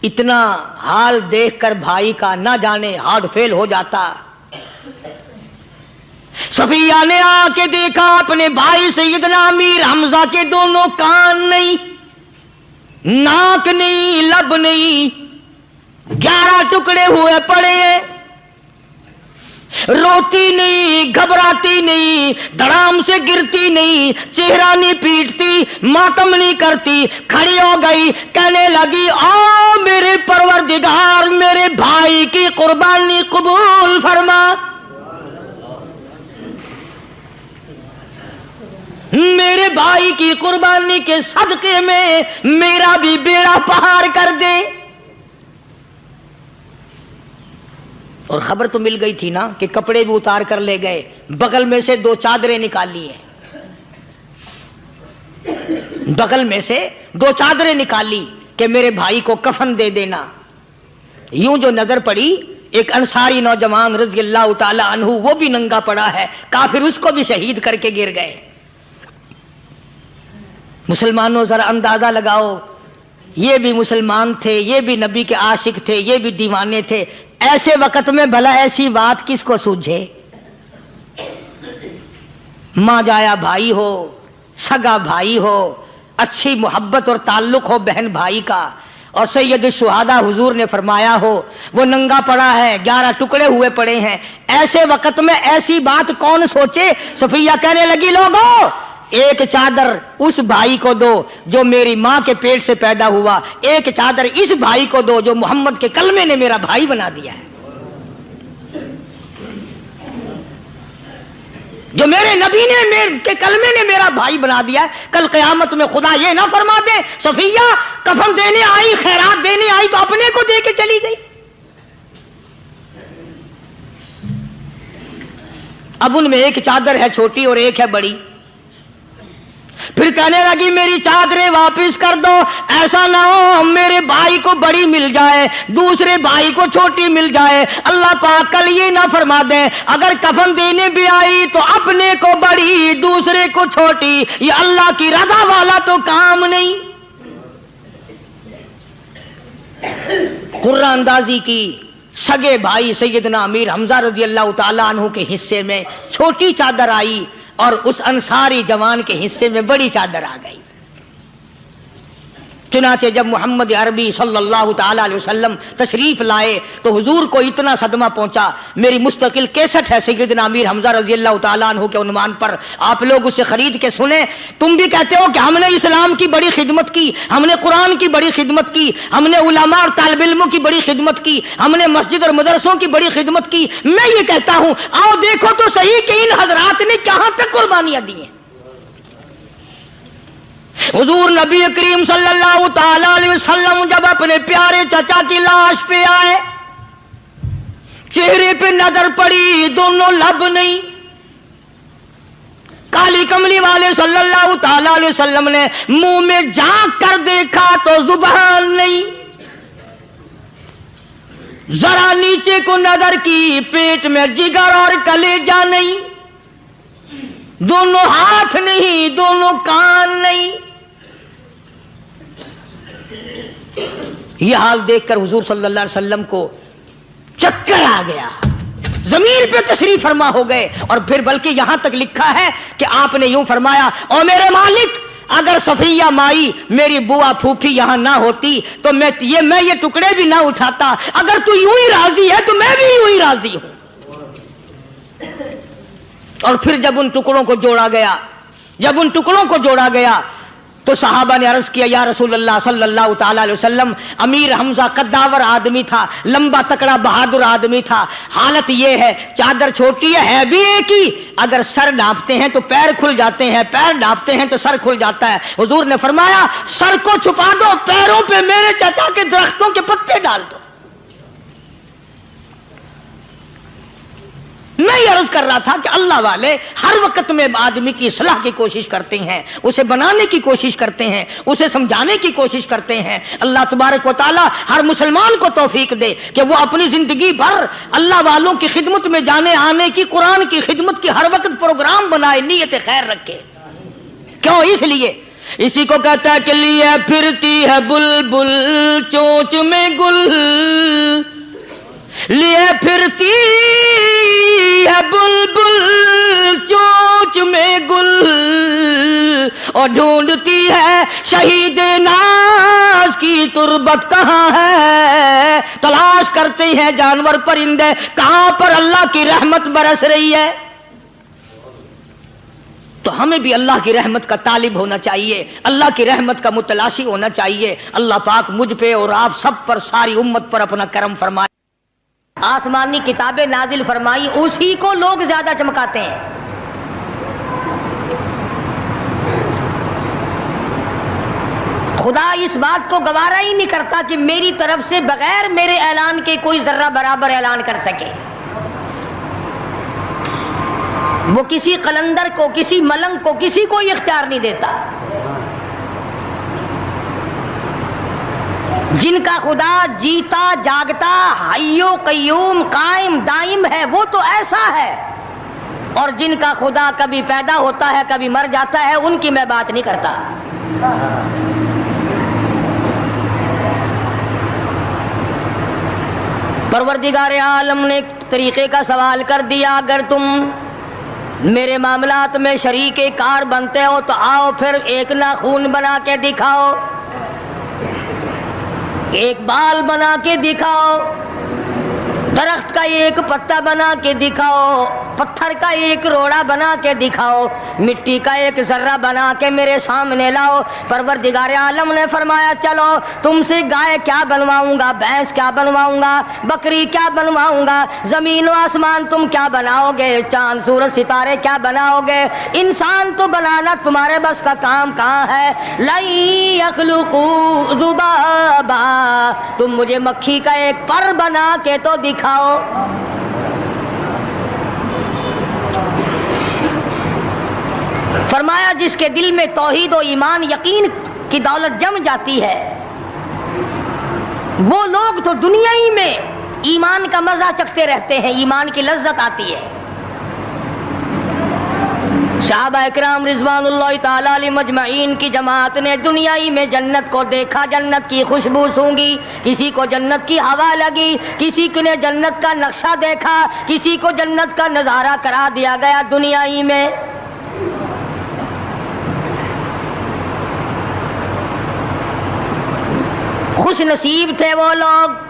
اتنا حال دیکھ کر بھائی کا نہ جانے ہارٹ فیل ہو جاتا۔ صفیہ نے آ کے دیکھا اپنے بھائی سیدنا امیر حمزہ کے دونوں کان نہیں، ناک نہیں، لب نہیں، 11 ٹکڑے ہوئے پڑے ہیں، روتی نہیں، گھبراتی نہیں، دھڑام سے گرتی نہیں، چہرہ نہیں پیٹتی، ماتم نہیں کرتی، کھڑی ہو گئی، کہنے لگی آ میرے پروردگار میرے بھائی کی قربانی قبول فرما، میرے بھائی کی قربانی کے صدقے میں میرا بھی بیڑا پار کر دے۔ اور خبر تو مل گئی تھی نا کہ کپڑے بھی اتار کر لے گئے، بغل میں سے 2 چادریں نکالی ہیں، بغل میں سے 2 چادریں نکالی کہ میرے بھائی کو کفن دے دینا۔ یوں جو نظر پڑی ایک انصاری نوجوان رضی اللہ تعالی عنہ، وہ بھی ننگا پڑا ہے، کافر اس کو بھی شہید کر کے گر گئے۔ مسلمانوں ذرا اندازہ لگاؤ، یہ بھی مسلمان تھے، یہ بھی نبی کے عاشق تھے، یہ بھی دیوانے تھے، ایسے وقت میں بھلا ایسی بات کس کو سوجھے؟ ماں جایا بھائی ہو، سگا بھائی ہو، اچھی محبت اور تعلق ہو بہن بھائی کا، اور سید الشہداء حضور نے فرمایا ہو وہ ننگا پڑا ہے، 11 ٹکڑے ہوئے پڑے ہیں، ایسے وقت میں ایسی بات کون سوچے؟ صفیہ کہنے لگی لوگوں ایک چادر اس بھائی کو دو جو میری ماں کے پیٹ سے پیدا ہوا، ایک چادر اس بھائی کو دو جو محمد کے کلمے نے میرا بھائی بنا دیا ہے، جو میرے نبی نے میرے کے کلمے نے میرا بھائی بنا دیا ہے۔ کل قیامت میں خدا یہ نہ فرما دے صفیہ کفن دینے آئی، خیرات دینے آئی تو اپنے کو دے کے چلی گئی۔ اب ان میں ایک چادر ہے چھوٹی اور ایک ہے بڑی، پھر کہنے لگی میری چادریں واپس کر دو، ایسا نہ ہو میرے بھائی کو بڑی مل جائے دوسرے بھائی کو چھوٹی مل جائے، اللہ پاک کل یہ نہ فرما دے اگر کفن دینے بھی آئی تو اپنے کو بڑی دوسرے کو چھوٹی، یہ اللہ کی رضا والا تو کام نہیں۔ قرہ اندازی کی، سگے بھائی سیدنا امیر حمزہ رضی اللہ تعالیٰ عنہ کے حصے میں چھوٹی چادر آئی اور اس انصاری جوان کے حصے میں بڑی چادر آ گئی۔ چنانچہ جب محمد عربی صلی اللہ تعالی علیہ وسلم تشریف لائے تو حضور کو اتنا صدمہ پہنچا، میری مستقل کیسٹ ہے سیدنا امیر حمزہ رضی اللہ تعالیٰ عنہ کے عنوان پر، آپ لوگ اسے خرید کے سنیں۔ تم بھی کہتے ہو کہ ہم نے اسلام کی بڑی خدمت کی، ہم نے قرآن کی بڑی خدمت کی، ہم نے علماء اور طالب علموں کی بڑی خدمت کی، ہم نے مسجد اور مدرسوں کی بڑی خدمت کی۔ میں یہ کہتا ہوں آؤ دیکھو تو صحیح کہ ان حضرات نے کہاں تک قربانیاں دی ہیں۔ حضور نبی کریم صلی اللہ تعالی علیہ وسلم جب اپنے پیارے چچا کی لاش پہ آئے، چہرے پہ نظر پڑی دونوں لب نہیں، کالی کملی والے صلی اللہ تعالی علیہ وسلم نے منہ میں جھانک کر دیکھا تو زبان نہیں، ذرا نیچے کو نظر کی پیٹ میں جگر اور کلیجہ نہیں، دونوں ہاتھ نہیں، دونوں کان نہیں۔ یہ حال دیکھ کر حضور صلی اللہ علیہ وسلم کو چکر آ گیا، زمین پہ تشریف فرما ہو گئے، اور پھر بلکہ یہاں تک لکھا ہے کہ آپ نے یوں فرمایا او میرے مالک اگر صفیہ مائی میری بوا پھوپھی یہاں نہ ہوتی تو میں یہ ٹکڑے بھی نہ اٹھاتا، اگر تو یوں ہی راضی ہے تو میں بھی یوں ہی راضی ہوں۔ اور پھر جب ان ٹکڑوں کو جوڑا گیا تو صحابہ نے عرض کیا یا رسول اللہ صلی اللہ تعالی علیہ وسلم، امیر حمزہ قداور آدمی تھا، لمبا تکڑا بہادر آدمی تھا، حالت یہ ہے چادر چھوٹی ہے بھی ایک ہی، اگر سر ڈھانپتے ہیں تو پیر کھل جاتے ہیں، پیر ڈھانپتے ہیں تو سر کھل جاتا ہے۔ حضور نے فرمایا سر کو چھپا دو، پیروں پہ میرے چچا کے درختوں کے پتے ڈال دو۔ میں یہ عرض کر رہا تھا کہ اللہ والے ہر وقت میں آدمی کی اصلاح کی کوشش کرتے ہیں، اسے بنانے کی کوشش کرتے ہیں، اسے سمجھانے کی کوشش کرتے ہیں۔ اللہ تبارک و تعالی ہر مسلمان کو توفیق دے کہ وہ اپنی زندگی بھر اللہ والوں کی خدمت میں جانے آنے کی، قرآن کی خدمت کی ہر وقت پروگرام بنائے، نیت خیر رکھے۔ کیوں؟ اس لیے اسی کو کہتا ہے کہ لیے پھرتی ہے بلبل چونچ میں گل، لیے پھرتی ہے بلبل چونچ میں گل، اور ڈھونڈتی ہے شہید ناز کی تربت کہاں ہے، تلاش کرتے ہیں جانور پرندے کہاں پر اللہ کی رحمت برس رہی ہے۔ تو ہمیں بھی اللہ کی رحمت کا طالب ہونا چاہیے، اللہ کی رحمت کا متلاشی ہونا چاہیے۔ اللہ پاک مجھ پہ اور آپ سب پر، ساری امت پر اپنا کرم فرمائے۔ آسمانی کتابیں نازل فرمائی، اسی کو لوگ زیادہ چمکاتے ہیں۔ خدا اس بات کو گوارا ہی نہیں کرتا کہ میری طرف سے بغیر میرے اعلان کے کوئی ذرہ برابر اعلان کر سکے۔ وہ کسی قلندر کو، کسی ملنگ کو، کسی کو اختیار نہیں دیتا۔ جن کا خدا جیتا جاگتا حی و قیوم قائم دائم ہے وہ تو ایسا ہے، اور جن کا خدا کبھی پیدا ہوتا ہے کبھی مر جاتا ہے ان کی میں بات نہیں کرتا۔ پروردگار عالم نے ایک طریقے کا سوال کر دیا، اگر تم میرے معاملات میں شریک کار بنتے ہو تو آؤ پھر ایک ناخون بنا کے دکھاؤ، ایک بال بنا کے دکھاؤ، درخت کا ایک پتا بنا کے دکھاؤ، پتھر کا ایک روڑا بنا کے دکھاؤ، مٹی کا ایک ذرہ بنا کے میرے سامنے لاؤ۔ پروردگار عالم نے فرمایا چلو تم سے گائے کیا بنواؤں گا، بھینس کیا بنواؤں گا، بکری کیا بنواؤں گا، زمین و آسمان تم کیا بناؤ گے، چاند سورج ستارے کیا بناؤ گے، انسان تو بنانا تمہارے بس کا کام کہاں ہے۔ لَن يَخْلُقُوا ذُبَابًا، تم مجھے مکھی کا ایک پر بنا کے تو دکھاؤ۔ فرمایا جس کے دل میں توحید و ایمان یقین کی دولت جم جاتی ہے، وہ لوگ تو دنیا ہی میں ایمان کا مزہ چکھتے رہتے ہیں، ایمان کی لذت آتی ہے۔ صحابہ اکرام رضوان اللہ تعالی علیہ مجمعین کی جماعت نے دنیا ہی میں جنت کو دیکھا، جنت کی خوشبو سونگھی، کسی کو جنت کی ہوا لگی، کسی نے جنت کا نقشہ دیکھا، کسی کو جنت کا نظارہ کرا دیا گیا دنیا ہی میں۔ خوش نصیب تھے وہ لوگ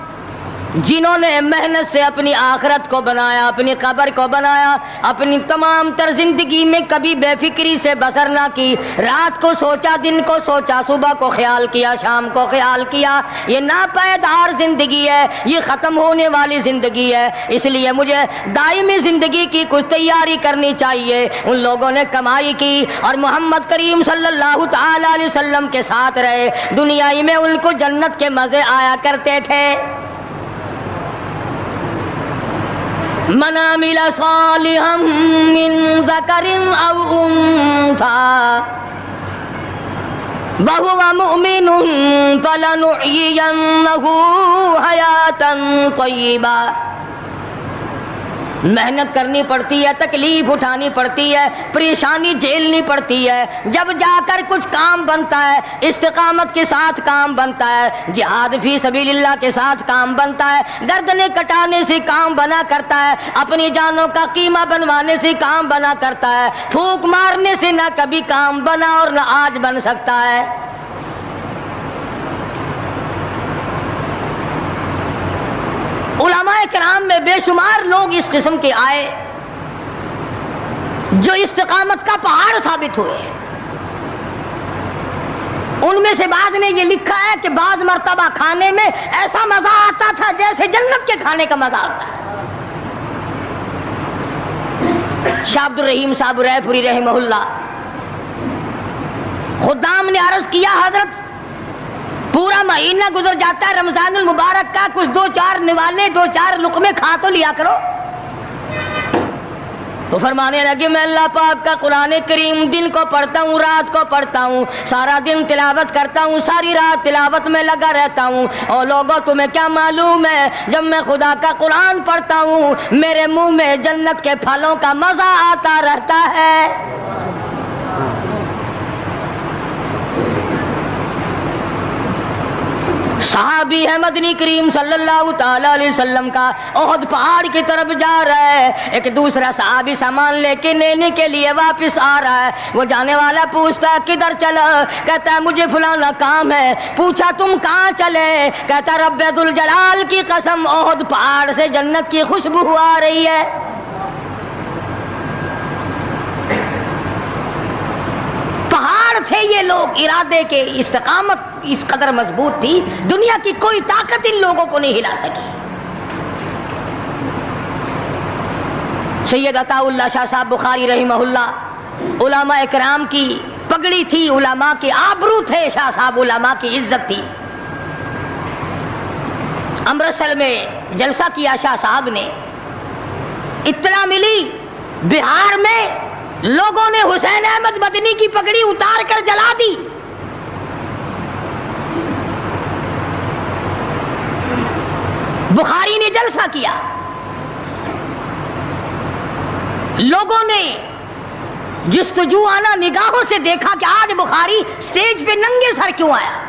جنہوں نے محنت سے اپنی آخرت کو بنایا، اپنی قبر کو بنایا، اپنی تمام تر زندگی میں کبھی بے فکری سے بسر نہ کی، رات کو سوچا، دن کو سوچا، صبح کو خیال کیا، شام کو خیال کیا۔ یہ ناپائیدار زندگی ہے، یہ ختم ہونے والی زندگی ہے، اس لیے مجھے دائمی زندگی کی کچھ تیاری کرنی چاہیے۔ ان لوگوں نے کمائی کی اور محمد کریم صلی اللہ تعالی علیہ وسلم کے ساتھ رہے، دنیا ہی میں ان کو جنت کے مزے آیا کرتے تھے۔ من عمل صالحا من ذکر او انثى وهو مؤمن فلنحيينه حیاتا طیبا۔ محنت کرنی پڑتی ہے، تکلیف اٹھانی پڑتی ہے، پریشانی جھیلنی پڑتی ہے، جب جا کر کچھ کام بنتا ہے، استقامت کے ساتھ کام بنتا ہے، جہاد فی سبیل اللہ کے ساتھ کام بنتا ہے، گردنیں کٹانے سے کام بنا کرتا ہے، اپنی جانوں کا قیمہ بنوانے سے کام بنا کرتا ہے، پھونک مارنے سے نہ کبھی کام بنا اور نہ آج بن سکتا ہے۔ علماء کرام میں بے شمار لوگ اس قسم کے آئے جو استقامت کا پہاڑ ثابت ہوئے۔ ان میں سے بعض نے یہ لکھا ہے کہ بعض مرتبہ کھانے میں ایسا مزہ آتا تھا جیسے جنت کے کھانے کا مزہ آتا ہے۔ شاہ عبد الرحیم صاحب رائے پوری رحمہ اللہ، خدام نے عرض کیا حضرت پورا مہینہ گزر جاتا ہے رمضان المبارک کا، کچھ دو چار نوالے دو چار لقمے کھا تو لیا کرو۔ تو فرمانے لگے میں اللہ پاک کا قرآن کریم دن کو پڑھتا ہوں، رات کو پڑھتا ہوں، سارا دن تلاوت کرتا ہوں، ساری رات تلاوت میں لگا رہتا ہوں، اور لوگوں تمہیں کیا معلوم ہے جب میں خدا کا قرآن پڑھتا ہوں میرے منہ میں جنت کے پھلوں کا مزہ آتا رہتا ہے۔ صحابی ہے مدنی کریم صلی اللہ تعالی علیہ وسلم کا، احد پہاڑ کی طرف جا رہا ہے، ایک دوسرا صحابی سامان لے کے لینے کے لیے واپس آ رہا ہے، وہ جانے والا پوچھتا ہے کدھر چلا؟ کہتا ہے مجھے فلانا کام ہے۔ پوچھا تم کہاں چلے؟ کہتا رب ذوالجلال کی قسم احد پہاڑ سے جنت کی خوشبو آ رہی ہے۔ پہاڑ تھے یہ لوگ، ارادے کے استقامت اس قدر مضبوط تھی، دنیا کی کوئی طاقت ان لوگوں کو نہیں ہلا سکی۔ سید عطا اللہ شاہ صاحب بخاری رحمہ اللہ، علماء اکرام کی پگڑی تھی، علماء کے آبرو تھے شاہ صاحب، علماء کی عزت تھی۔ امرتسر میں جلسہ کیا شاہ صاحب نے، اطلاع ملی بہار میں لوگوں نے حسین احمد مدنی کی پگڑی اتار کر جلا دی۔ بخاری نے جلسہ کیا، لوگوں نے جستجوانہ نگاہوں سے دیکھا کہ آج بخاری سٹیج پہ ننگے سر کیوں آیا؟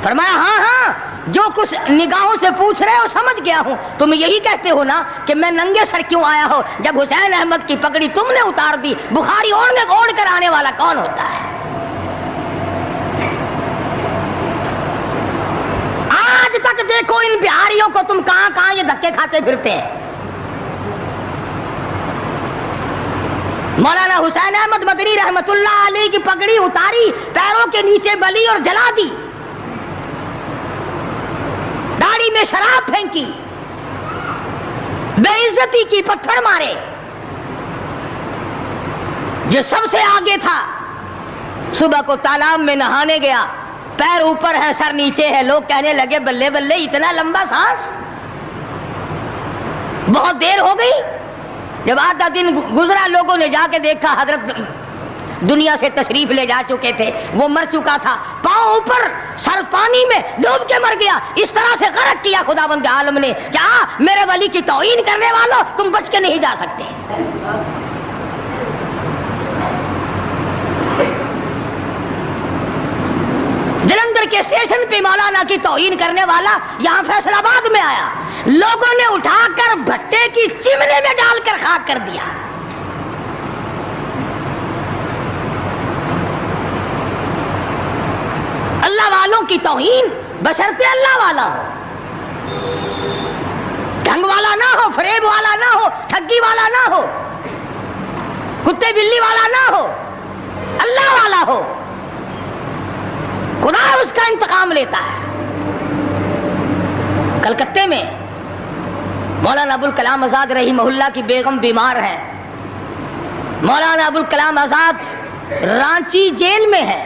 فرمایا ہاں ہاں جو کچھ نگاہوں سے پوچھ رہے ہو سمجھ گیا ہوں، تم یہی کہتے ہو نا کہ میں ننگے سر کیوں آیا ہو؟ جب حسین احمد کی پگڑی تم نے اتار دی، بخاری اوڑھ کر آنے والا کون ہوتا ہے؟ آج تک دیکھو ان بہاریوں کو تم کہاں کہاں یہ دھکے کھاتے پھرتے ہیں۔ مولانا حسین احمد مدنی رحمت اللہ علیہ کی پگڑی اتاری، پیروں کے نیچے بلی اور جلا دی، داڑھی میں شراب پھینکی، بے عزتی کی، پتھر مارے۔ جو سب سے آگے تھا صبح کو تالاب میں نہانے گیا، پیر اوپر ہے سر نیچے ہے، لوگ کہنے لگے بلے بلے اتنا لمبا سانس، بہت دیر ہو گئی۔ جب آدھا دن گزرا لوگوں نے جا کے دیکھا حضرت دنیا سے تشریف لے جا چکے تھے، وہ مر چکا تھا، پاؤں اوپر سر پانی میں ڈوب کے مر گیا۔ اس طرح سے غرق کیا خداوند عالم نے، کیا میرے ولی کی توہین کرنے والوں تم بچ کے نہیں جا سکتے۔ جلندھر کے اسٹیشن پہ مولانا کی توہین کرنے والا یہاں فیصل آباد میں آیا، لوگوں نے اٹھا کر بھٹے کی چمنے میں ڈال کر خاک کر دیا۔ اللہ والوں کی توہین بشرطے اللہ والا ہو، ڈھنگ والا نہ ہو، فریب والا نہ ہو، ٹھگی والا نہ ہو، کتے بلی والا نہ ہو، اللہ والا ہو، خدا اس کا انتقام لیتا ہے۔ کلکتے میں مولانا ابوالکلام آزاد رحمہ اللہ کی بیگم بیمار ہے، مولانا ابوالکلام آزاد رانچی جیل میں ہے۔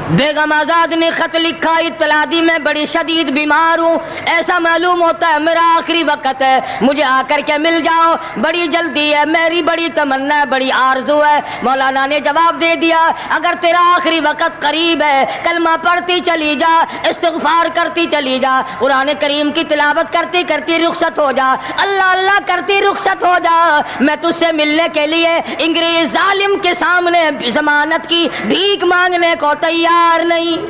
بیگم آزاد نے خط لکھا، اطلاع دی میں بڑی شدید بیمار ہوں، ایسا معلوم ہوتا ہے میرا آخری وقت ہے، مجھے آ کر کے مل جاؤ، بڑی جلدی ہے، میری بڑی تمنا ہے، بڑی آرزو ہے۔ مولانا نے جواب دے دیا اگر تیرا آخری وقت قریب ہے کلمہ پڑھتی چلی جا، استغفار کرتی چلی جا، قرآن کریم کی تلاوت کرتی کرتی رخصت ہو جا، اللہ اللہ کرتی رخصت ہو جا، میں تجھ سے ملنے کے لیے انگریز ظالم کے سامنے ضمانت کی بھیک مانگنے کو تیار نہیں۔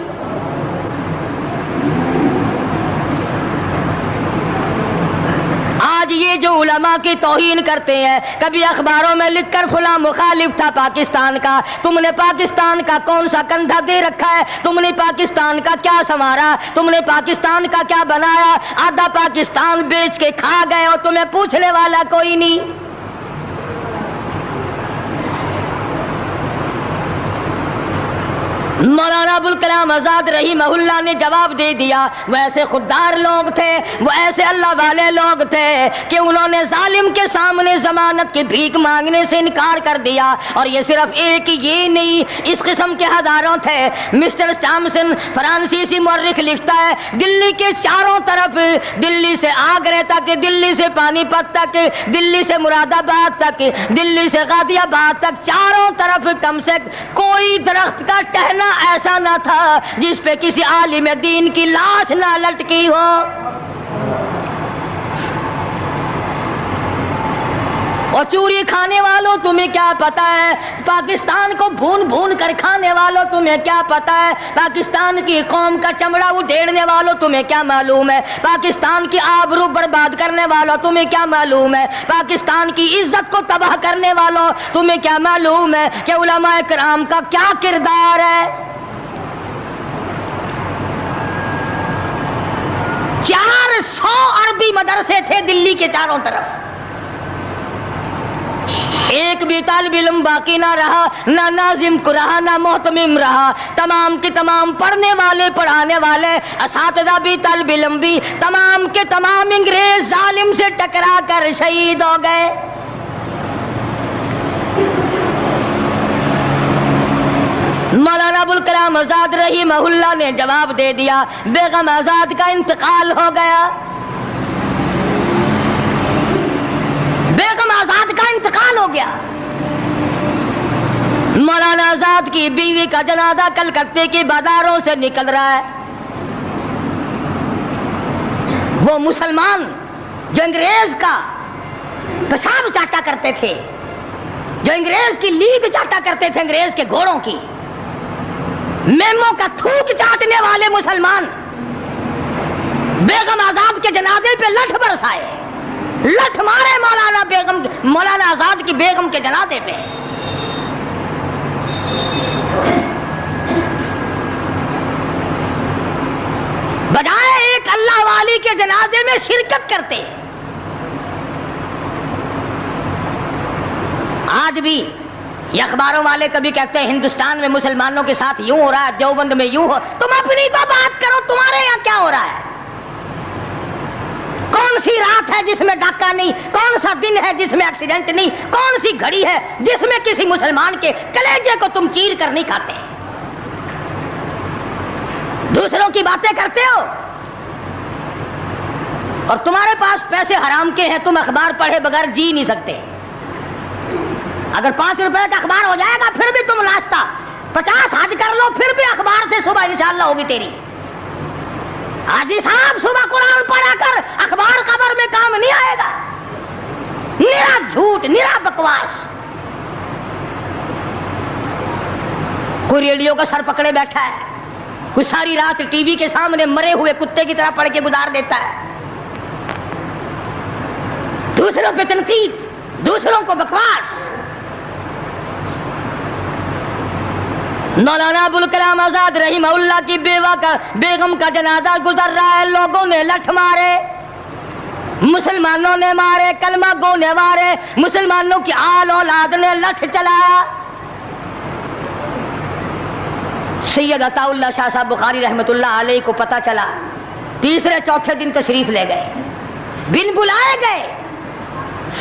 آج یہ جو علماء کی توہین کرتے ہیں، کبھی اخباروں میں لکھ کر فلاں مخالف تھا پاکستان کا، تم نے پاکستان کا کون سا کندھا دے رکھا ہے، تم نے پاکستان کا کیا سنوارا، تم نے پاکستان کا کیا بنایا، آدھا پاکستان بیچ کے کھا گئے اور تمہیں پوچھنے والا کوئی نہیں۔ مولانا ابو الکلام آزاد رحمہ اللہ نے جواب دے دیا، وہ ایسے خوددار لوگ تھے، وہ ایسے اللہ والے لوگ تھے کہ انہوں نے ظالم کے سامنے ضمانت کی بھیک مانگنے سے انکار کر دیا۔ اور یہ صرف ایک یہ نہیں، اس قسم کے ہزاروں تھے۔ مسٹر ٹامسن فرانسیسی مورخ لکھتا ہے، دلی کے چاروں طرف، دلی سے آگرہ تک، دلی سے پانی پت تک، دلی سے مراد آباد تک، دلی سے غازی آباد تک، چاروں طرف کم سے کوئی درخت کا ٹہنا ایسا نہ تھا جس پہ کسی عالم دین کی لاش نہ لٹکی ہو۔ اور چوری کھانے والوں تمہیں کیا پتا ہے، پاکستان کو بھون بھون کر کھانے والوں تمہیں کیا پتا ہے، پاکستان کی قوم کا چمڑا اڈھیڑنے والوں تمہیں کیا معلوم ہے، پاکستان کی آبرو برباد کرنے والوں تمہیں کیا معلوم ہے، پاکستان کی عزت کو تباہ کرنے والوں تمہیں کیا معلوم ہے کہ علماء کرام کا کیا کردار ہے۔ 400 عربی مدرسے تھے دلی کے چاروں طرف، ایک بھی طالب علم باقی نہ رہا، نہ ناظم کو رہا، نہ محتمم رہا، تمام کے تمام پڑھنے والے، پڑھانے والے، اساتذہ بھی، طالب علم بھی، تمام کے تمام انگریز ظالم سے ٹکرا کر شہید ہو گئے۔ مولانا ابو الکلام آزاد رحمہ اللہ نے جواب دے دیا، بیگم آزاد کا انتقال ہو گیا، بیگم آزاد کا انتقال ہو گیا۔ مولانا آزاد کی بیوی کا جنازہ کلکتے کی بازاروں سے نکل رہا ہے۔ وہ مسلمان جو انگریز کا پیشاب چاٹا کرتے تھے، جو انگریز کی لید چاٹا کرتے تھے، انگریز کے گھوڑوں کی، میموں کا تھوک چاٹنے والے مسلمان بیگم آزاد کے جنازے پہ لٹھ برسائے، لٹھ مارے مولانا آزاد کی بیگم کے جنازے پہ۔ بجائے ایک اللہ والی کے جنازے میں شرکت کرتے۔ آج بھی یہ اخباروں والے کبھی کہتے ہیں ہندوستان میں مسلمانوں کے ساتھ یوں ہو رہا ہے، دیوبند میں یوں ہو، تم اپنی تو بات کرو، تمہارے یہاں کیا ہو رہا ہے؟ کون سی رات ہے جس میں ڈاکہ نہیں، کون سا دن ہے جس میں ایکسیڈنٹ نہیں، کون سی گھڑی ہے جس میں کسی مسلمان کے کلیجے کو تم چیر کر نہیں کھاتے؟ دوسروں کی باتیں کرتے ہو اور تمہارے پاس پیسے حرام کے ہیں، تم اخبار پڑھے بغیر جی نہیں سکتے۔ اگر 5 روپے کا اخبار ہو جائے گا پھر بھی تم ناشتہ 50 حج کر لو، پھر بھی اخبار سے صبح انشاءاللہ ہوگی تیری۔ حاجی صاحب صبح قرآن پڑھا کر اخبار خبر میں کام نہیں آئے گا، نرا جھوٹ، نرا بکواس۔ کوئی ریڈیو کا سر پکڑے بیٹھا ہے، کوئی ساری رات ٹی وی کے سامنے مرے ہوئے کتے کی طرح پڑھ کے گزار دیتا ہے، دوسروں پہ تنقید، دوسروں کو بکواس۔ مولانا ابو الکلام آزاد رحمہ اللہ کی بیگم کا جنازہ گزر رہا ہے، لوگوں نے لٹھ مارے، مسلمانوں نے مارے، کلمہ گو نے مارے، مسلمانوں کی آل اولاد نے لٹھ چلایا۔ سید عطا اللہ شاہ صاحب بخاری رحمت اللہ علیہ کو پتہ چلا، تیسرے چوتھے دن تشریف لے گئے، بن بلائے گئے،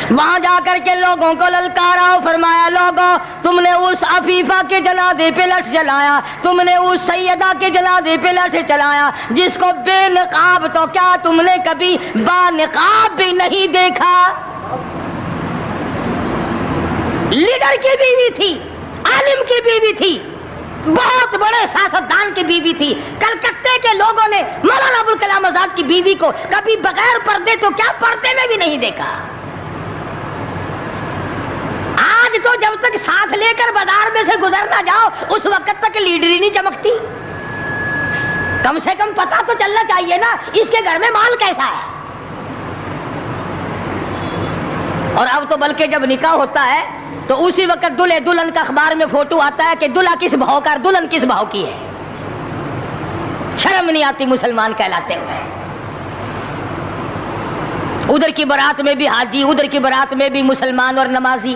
وہاں جا کر کے لوگوں کو للکارا، فرمایا لوگوں تم نے اس عفیفہ کے جنازے پہ لٹھ جلایا، تم نے اس سیدہ کے جنازے پہ لٹھ چلایا جس کو بے نقاب تو کیا تم نے کبھی با نقاب بھی نہیں دیکھا۔ لیڈر کی بیوی تھی، عالم کی بیوی تھی، بہت بڑے سیاستدان کی بیوی تھی، کلکتے کے لوگوں نے مولانا ابو الکلام آزاد کی بیوی کو کبھی بغیر پردے تو کیا پردے میں بھی نہیں دیکھا۔ آج تو جب تک ساتھ لے کر بازار میں سے گزر نہ جاؤ اس وقت تک لیڈری نہیں چمکتی، کم سے کم پتہ تو چلنا چاہیے نا اس کے گھر میں مال کیسا ہے۔ اور اب تو بلکہ جب نکاح ہوتا ہے تو اسی وقت دلہے دلہن کا اخبار میں فوٹو آتا ہے کہ دلہا کس بھاؤ کا، دلہن کس بھاؤ کی ہے۔ شرم نہیں آتی مسلمان کہلاتے ہوئے۔ ادھر کی بارات میں بھی حاجی، ادھر کی بارات میں بھی مسلمان اور نمازی،